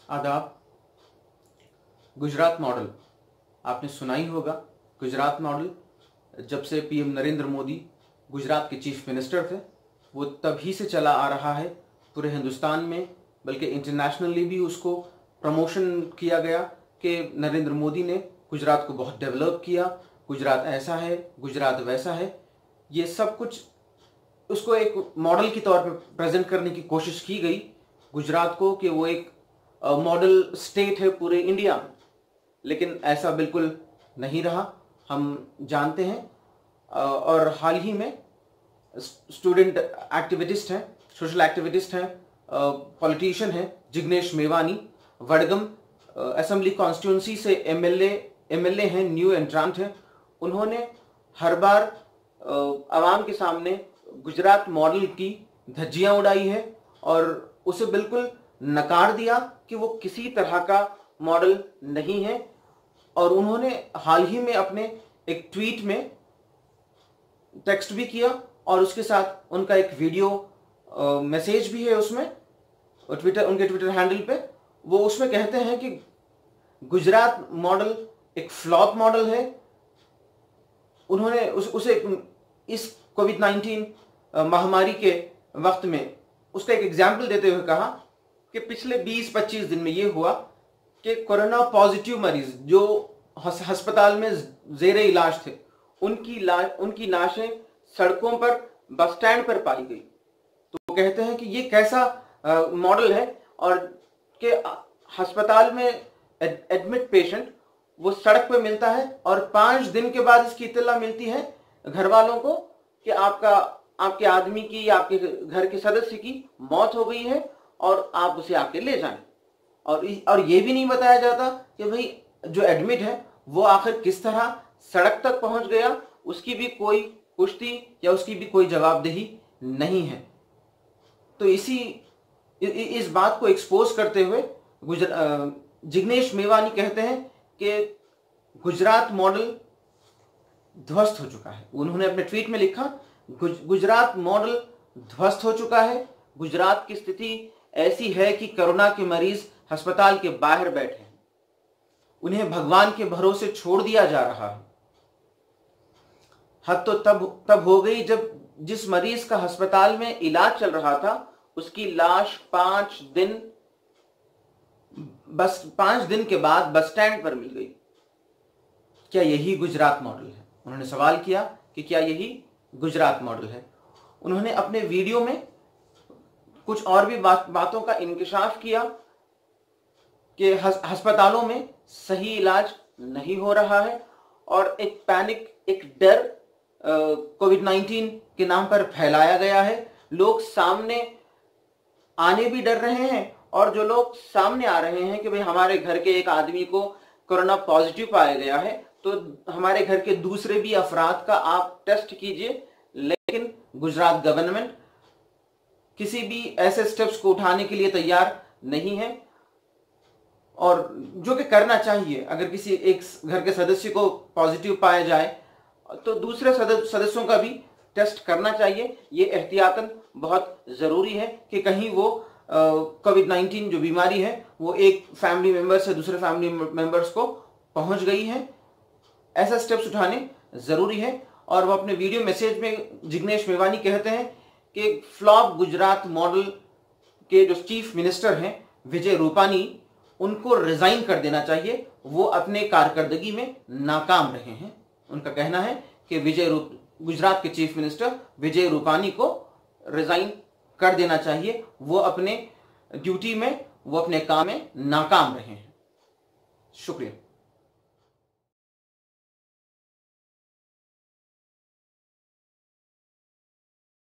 आदाब। गुजरात मॉडल आपने सुना ही होगा। गुजरात मॉडल जब से पीएम नरेंद्र मोदी गुजरात के चीफ मिनिस्टर थे वो तभी से चला आ रहा है पूरे हिंदुस्तान में, बल्कि इंटरनेशनली भी उसको प्रमोशन किया गया कि नरेंद्र मोदी ने गुजरात को बहुत डेवलप किया, गुजरात ऐसा है, गुजरात वैसा है। ये सब कुछ उसको एक मॉडल के तौर पर प्रेजेंट करने की कोशिश की गई गुजरात को कि वो एक मॉडल स्टेट है पूरे इंडिया में, लेकिन ऐसा बिल्कुल नहीं रहा, हम जानते हैं। और हाल ही में स्टूडेंट एक्टिविस्ट हैं, सोशल एक्टिविस्ट हैं, पॉलिटिशियन हैं जिग्नेश मेवानी, वडगम असेंबली कॉन्स्टिट्यूंसी से एमएलए हैं, न्यू एंट्रांट हैं। उन्होंने हर बार आवाम के सामने गुजरात मॉडल की धज्जियां उड़ाई है और उसे बिल्कुल नकार दिया कि वो किसी तरह का मॉडल नहीं है। और उन्होंने हाल ही में अपने एक ट्वीट में टेक्स्ट भी किया और उसके साथ उनका एक वीडियो मैसेज भी है उसमें, उनके ट्विटर हैंडल पे। वो उसमें कहते हैं कि गुजरात मॉडल एक फ्लॉप मॉडल है। उन्होंने उसे इस कोविड-19 महामारी के वक्त में उसका एक एग्जाम्पल देते हुए कहा कि पिछले 20-25 दिन में ये हुआ कि कोरोना पॉजिटिव मरीज जो अस्पताल में जेरे इलाज थे उनकी लाशें सड़कों पर, बस स्टैंड पर पाई गई। तो वो कहते हैं कि ये कैसा मॉडल है, और कि अस्पताल में एडमिट पेशेंट वो सड़क पर मिलता है और 5 दिन के बाद इसकी इत्तला मिलती है घर वालों को कि आपके आदमी की या आपके घर के सदस्य की मौत हो गई है और आप उसे आके ले जाएं। और ये भी नहीं बताया जाता कि भाई जो एडमिट है वो आखिर किस तरह सड़क तक पहुंच गया, उसकी भी कोई पुष्टि या उसकी भी कोई जवाबदेही नहीं है। तो इस बात को एक्सपोज करते हुए जिग्नेश मेवानी कहते हैं कि गुजरात मॉडल ध्वस्त हो चुका है। उन्होंने अपने ट्वीट में लिखा, गुजरात मॉडल ध्वस्त हो चुका है। गुजरात की स्थिति ऐसी है कि कोरोना के मरीज अस्पताल के बाहर बैठे हैं, उन्हें भगवान के भरोसे छोड़ दिया जा रहा है। हद तो तब हो गई जब जिस मरीज का अस्पताल में इलाज चल रहा था उसकी लाश 5 दिन के बाद बस स्टैंड पर मिल गई। क्या यही गुजरात मॉडल है? उन्होंने सवाल किया कि क्या यही गुजरात मॉडल है। उन्होंने अपने वीडियो में कुछ और भी बातों का इंकिशाफ किया कि अस्पतालों में सही इलाज नहीं हो रहा है और एक पैनिक, एक डर कोविड-19 के नाम पर फैलाया गया है। लोग सामने आने भी डर रहे हैं और जो लोग सामने आ रहे हैं कि भाई हमारे घर के एक आदमी को कोरोना पॉजिटिव पाया गया है तो हमारे घर के दूसरे भी अफराद का आप टेस्ट कीजिए, लेकिन गुजरात गवर्नमेंट किसी भी ऐसे स्टेप्स को उठाने के लिए तैयार नहीं है। और जो कि करना चाहिए, अगर किसी एक घर के सदस्य को पॉजिटिव पाया जाए तो दूसरे सदस्यों का भी टेस्ट करना चाहिए। ये एहतियातन बहुत ज़रूरी है कि कहीं वो कोविड-19 जो बीमारी है वो एक फैमिली मेम्बर से दूसरे फैमिली मेम्बर्स को पहुंच गई है। ऐसा स्टेप्स उठाने ज़रूरी है। और वो अपने वीडियो मैसेज में जिग्नेश मेवानी कहते हैं कि फ्लॉप गुजरात मॉडल के जो चीफ मिनिस्टर हैं विजय रूपानी, उनको रिजाइन कर देना चाहिए। वो अपने कारकर्दगी में नाकाम रहे हैं। उनका कहना है कि गुजरात के चीफ मिनिस्टर विजय रूपानी को रिजाइन कर देना चाहिए। वो अपने ड्यूटी में, वो अपने काम में नाकाम रहे हैं। शुक्रिया।